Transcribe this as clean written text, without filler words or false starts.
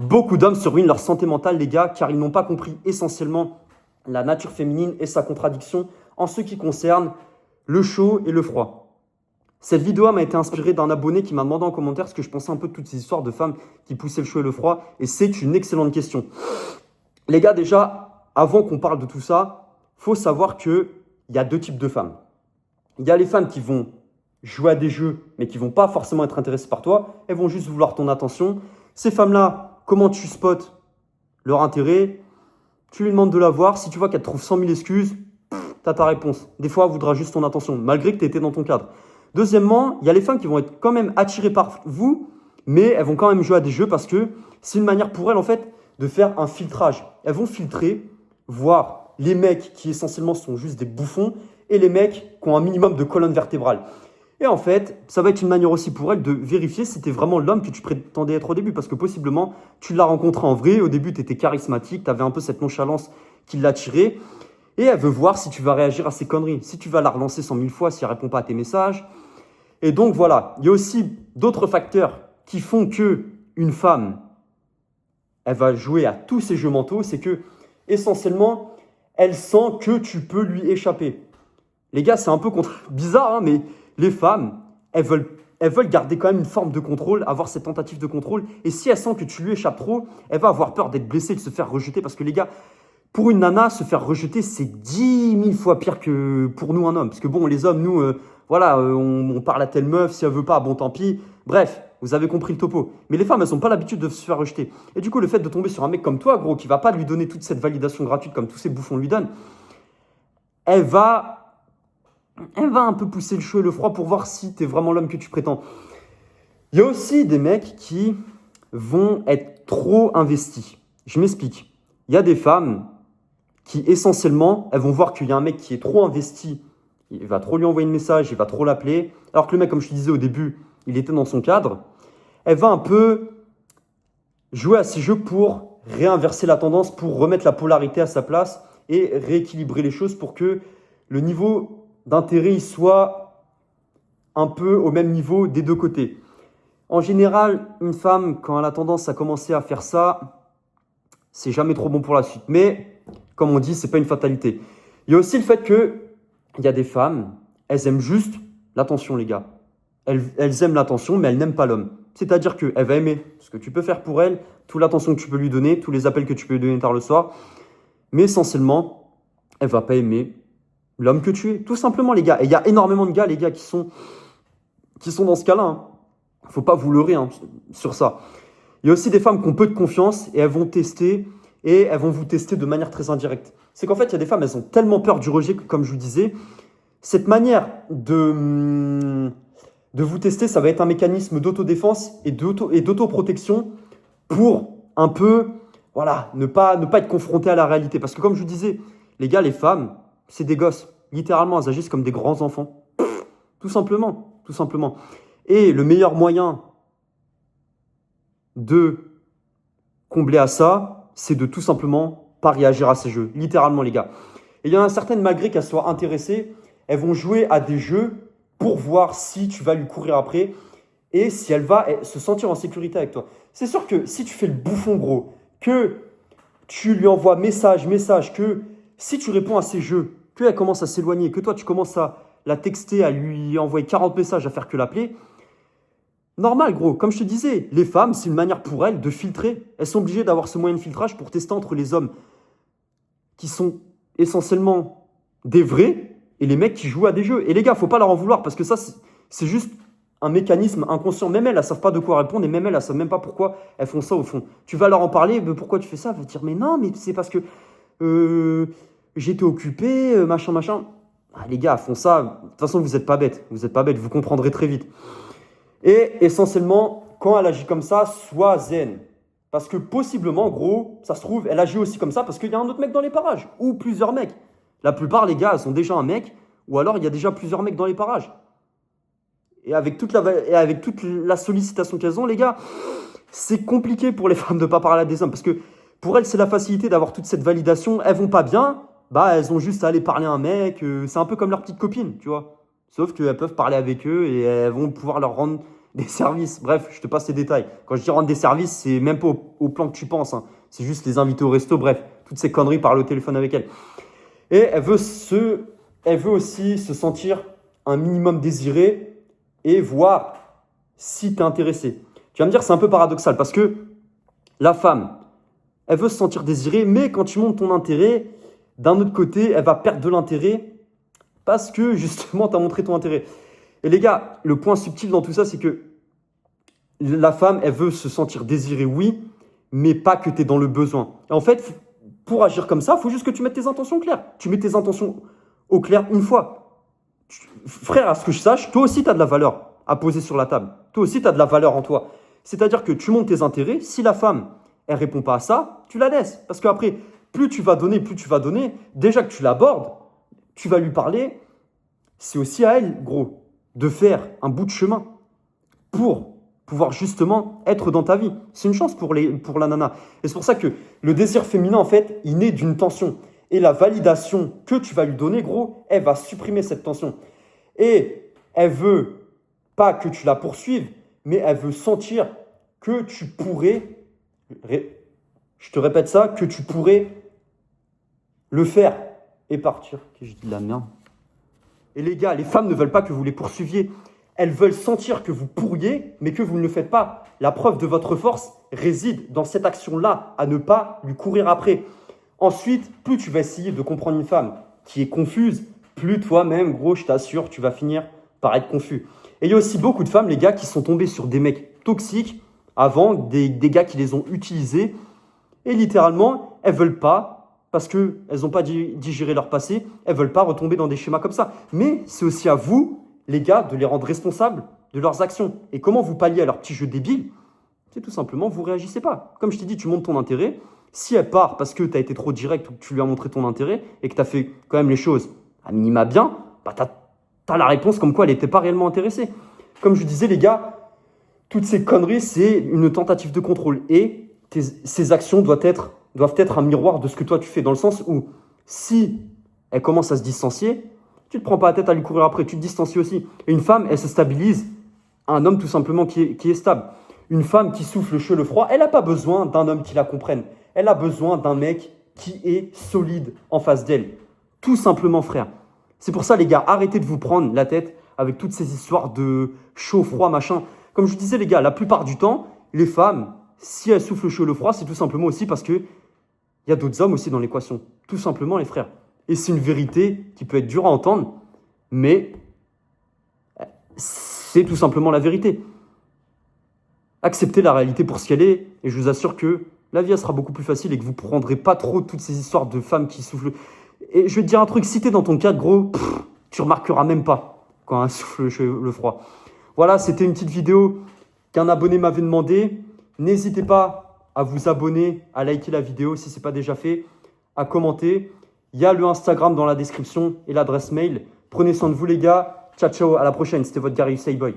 Beaucoup d'hommes se ruinent leur santé mentale, les gars, car ils n'ont pas compris essentiellement la nature féminine et sa contradiction en ce qui concerne le chaud et le froid. Cette vidéo m'a été inspirée d'un abonné qui m'a demandé en commentaire ce que je pensais un peu de toutes ces histoires de femmes qui poussaient le chaud et le froid, et c'est une excellente question. Les gars, déjà, avant qu'on parle de tout ça, il faut savoir qu'il y a deux types de femmes. Il y a les femmes qui vont jouer à des jeux, mais qui ne vont pas forcément être intéressées par toi, elles vont juste vouloir ton attention. Ces femmes-là, comment tu spots leur intérêt? Tu lui demandes de la voir, si tu vois qu'elle te trouve 100 000 excuses, tu as ta réponse. Des fois, elle voudra juste ton attention, malgré que tu étais dans ton cadre. Deuxièmement, il y a les femmes qui vont être quand même attirées par vous, mais elles vont quand même jouer à des jeux parce que c'est une manière pour elles, en fait, de faire un filtrage. Elles vont filtrer, voir les mecs qui essentiellement sont juste des bouffons et les mecs qui ont un minimum de colonne vertébrale. Et en fait, ça va être une manière aussi pour elle de vérifier si tu es vraiment l'homme que tu prétendais être au début. Parce que possiblement, tu l'as rencontré en vrai. Au début, tu étais charismatique, tu avais un peu cette nonchalance qui l'attirait. Et elle veut voir si tu vas réagir à ces conneries. Si tu vas la relancer 100 000 fois, si elle ne répond pas à tes messages. Et donc voilà, il y a aussi d'autres facteurs qui font qu'une femme, elle va jouer à tous ces jeux mentaux. C'est que, essentiellement, elle sent que tu peux lui échapper. Les gars, c'est un peu bizarre, hein, mais les femmes, elles veulent garder quand même une forme de contrôle, avoir cette tentative de contrôle. Et si elles sentent que tu lui échappes trop, elle va avoir peur d'être blessée, de se faire rejeter. Parce que les gars, pour une nana, se faire rejeter, c'est 10 000 fois pire que pour nous, un homme. Parce que bon, les hommes, nous, on parle à telle meuf, si elle veut pas, bon, tant pis. Bref, vous avez compris le topo. Mais les femmes, elles n'ont pas l'habitude de se faire rejeter. Et du coup, le fait de tomber sur un mec comme toi, gros, qui va pas lui donner toute cette validation gratuite comme tous ces bouffons lui donnent, elle va un peu pousser le chaud et le froid pour voir si tu es vraiment l'homme que tu prétends. Il y a aussi des mecs qui vont être trop investis. Je m'explique. Il y a des femmes qui, essentiellement, elles vont voir qu'il y a un mec qui est trop investi. Il va trop lui envoyer un message, il va trop l'appeler. Alors que le mec, comme je te disais au début, il était dans son cadre. Elle va un peu jouer à ces jeux pour réinverser la tendance, pour remettre la polarité à sa place et rééquilibrer les choses pour que le niveau d'intérêt soit un peu au même niveau des deux côtés. En général, une femme, quand elle a tendance à commencer à faire ça, c'est jamais trop bon pour la suite. Mais, comme on dit, c'est pas une fatalité. Il y a aussi le fait qu'il y a des femmes, elles aiment juste l'attention, les gars. Elles aiment l'attention, mais elles n'aiment pas l'homme. C'est-à-dire qu'elle va aimer ce que tu peux faire pour elle, toute l'attention que tu peux lui donner, tous les appels que tu peux lui donner tard le soir. Mais essentiellement, elle va pas aimer l'homme que tu es, tout simplement, les gars. Et il y a énormément de gars, les gars, qui sont dans ce cas-là. Hein. Faut pas vous leurrer sur ça. Il y a aussi des femmes qui ont peu de confiance et elles vont tester et elles vont vous tester de manière très indirecte. C'est qu'en fait, il y a des femmes, elles ont tellement peur du rejet que, comme je vous disais, cette manière de vous tester, ça va être un mécanisme d'autodéfense et d'autoprotection pour un peu, voilà, ne pas être confronté à la réalité. Parce que comme je vous disais, les gars, les femmes, c'est des gosses. Littéralement, elles agissent comme des grands enfants. Tout simplement, tout simplement. Et le meilleur moyen de combler à ça, c'est de tout simplement pas réagir à ces jeux. Littéralement, les gars. Et il y en a certaines, malgré qu'elles soient intéressées, elles vont jouer à des jeux pour voir si tu vas lui courir après et si elle va se sentir en sécurité avec toi. C'est sûr que si tu fais le bouffon, gros, que tu lui envoies message, que si tu réponds à ces jeux, qu'elle commence à s'éloigner, que toi tu commences à la texter, à lui envoyer 40 messages, à faire que l'appeler, normal, gros. Comme je te disais, les femmes, c'est une manière pour elles de filtrer. Elles sont obligées d'avoir ce moyen de filtrage pour tester entre les hommes qui sont essentiellement des vrais et les mecs qui jouent à des jeux. Et les gars, faut pas leur en vouloir parce que ça, c'est juste un mécanisme inconscient. Même elles savent pas de quoi répondre et même elles savent même pas pourquoi elles font ça au fond. Tu vas leur en parler, mais pourquoi tu fais ça? Elle va te dire, mais non, mais c'est parce que j'étais occupé, machin. Ah, les gars, font ça. De toute façon, vous n'êtes pas bêtes. Vous comprendrez très vite. Et essentiellement, quand elle agit comme ça, sois zen. Parce que possiblement, gros, ça se trouve, elle agit aussi comme ça parce qu'il y a un autre mec dans les parages. Ou plusieurs mecs. La plupart, les gars, elles ont déjà un mec. Ou alors, il y a déjà plusieurs mecs dans les parages. Et avec toute la sollicitation qu'elles ont, les gars, c'est compliqué pour les femmes de ne pas parler à des hommes. Parce que pour elles, c'est la facilité d'avoir toute cette validation. Elles vont pas bien, bah elles ont juste à aller parler à un mec. C'est un peu comme leur petite copine, tu vois. Sauf qu'elles peuvent parler avec eux et elles vont pouvoir leur rendre des services. Bref, je te passe les détails. Quand je dis rendre des services, c'est même pas au plan que tu penses, hein. C'est juste les inviter au resto. Bref, toutes ces conneries, parler au téléphone avec elle. Et elle veut aussi se sentir un minimum désirée et voir si tu es intéressé. Tu vas me dire, c'est un peu paradoxal parce que la femme, elle veut se sentir désirée, mais quand tu montres ton intérêt, d'un autre côté, elle va perdre de l'intérêt parce que justement, tu as montré ton intérêt. Et les gars, le point subtil dans tout ça, c'est que la femme, elle veut se sentir désirée, oui, mais pas que tu es dans le besoin. Et en fait, pour agir comme ça, il faut juste que tu mettes tes intentions claires. Tu mets tes intentions au clair une fois. Frère, à ce que je sache, toi aussi, tu as de la valeur à poser sur la table. Toi aussi, tu as de la valeur en toi. C'est-à-dire que tu montes tes intérêts. Si la femme, elle ne répond pas à ça, tu la laisses. Parce qu'après, plus tu vas donner, déjà que tu l'abordes, tu vas lui parler. C'est aussi à elle, gros, de faire un bout de chemin pour pouvoir justement être dans ta vie. C'est une chance pour la nana. Et c'est pour ça que le désir féminin, en fait, il naît d'une tension. Et la validation que tu vas lui donner, gros, elle va supprimer cette tension. Et elle veut pas que tu la poursuives, mais elle veut sentir que tu pourrais, je te répète ça, que tu pourrais le faire et partir. Que je dis de la merde. Et les gars, les femmes ne veulent pas que vous les poursuiviez. Elles veulent sentir que vous pourriez, mais que vous ne le faites pas. La preuve de votre force réside dans cette action-là, à ne pas lui courir après. Ensuite, plus tu vas essayer de comprendre une femme qui est confuse, plus toi-même, gros, je t'assure, tu vas finir par être confus. Et il y a aussi beaucoup de femmes, les gars, qui sont tombées sur des mecs toxiques avant, des gars qui les ont utilisés. Et littéralement, elles ne veulent pas, parce qu'elles n'ont pas digéré leur passé, elles ne veulent pas retomber dans des schémas comme ça. Mais c'est aussi à vous, les gars, de les rendre responsables de leurs actions. Et comment vous palliez à leur petit jeu débile? C'est tout simplement, vous ne réagissez pas. Comme je t'ai dit, tu montres ton intérêt. Si elle part parce que tu as été trop direct ou que tu lui as montré ton intérêt et que tu as fait quand même les choses à minima bien, bah tu as la réponse comme quoi elle n'était pas réellement intéressée. Comme je disais, les gars, toutes ces conneries, c'est une tentative de contrôle. Et ces actions doivent être un miroir de ce que toi tu fais. Dans le sens où si elle commence à se distancier, tu ne te prends pas la tête à lui courir après, tu te distancies aussi. Et une femme, elle se stabilise à un homme tout simplement qui est stable. Une femme qui souffle le chaud, le froid, elle n'a pas besoin d'un homme qui la comprenne. Elle a besoin d'un mec qui est solide en face d'elle. Tout simplement, frère. C'est pour ça, les gars, arrêtez de vous prendre la tête avec toutes ces histoires de chaud, froid, machin. Comme je disais, les gars, la plupart du temps, les femmes, si elles soufflent le chaud, le froid, c'est tout simplement aussi parce qu'il y a d'autres hommes aussi dans l'équation. Tout simplement, les frères. Et c'est une vérité qui peut être dure à entendre, mais c'est tout simplement la vérité. Acceptez la réalité pour ce qu'elle est, et je vous assure que la vie, elle sera beaucoup plus facile et que vous ne prendrez pas trop toutes ces histoires de femmes qui soufflent. Et je vais te dire un truc, si tu es dans ton cadre, gros, tu remarqueras même pas quand elle souffle le froid. Voilà, c'était une petite vidéo qu'un abonné m'avait demandé. N'hésitez pas à vous abonner, à liker la vidéo si ce n'est pas déjà fait, à commenter. Il y a le Instagram dans la description et l'adresse mail. Prenez soin de vous, les gars. Ciao, ciao, à la prochaine. C'était votre Gary Sayboy.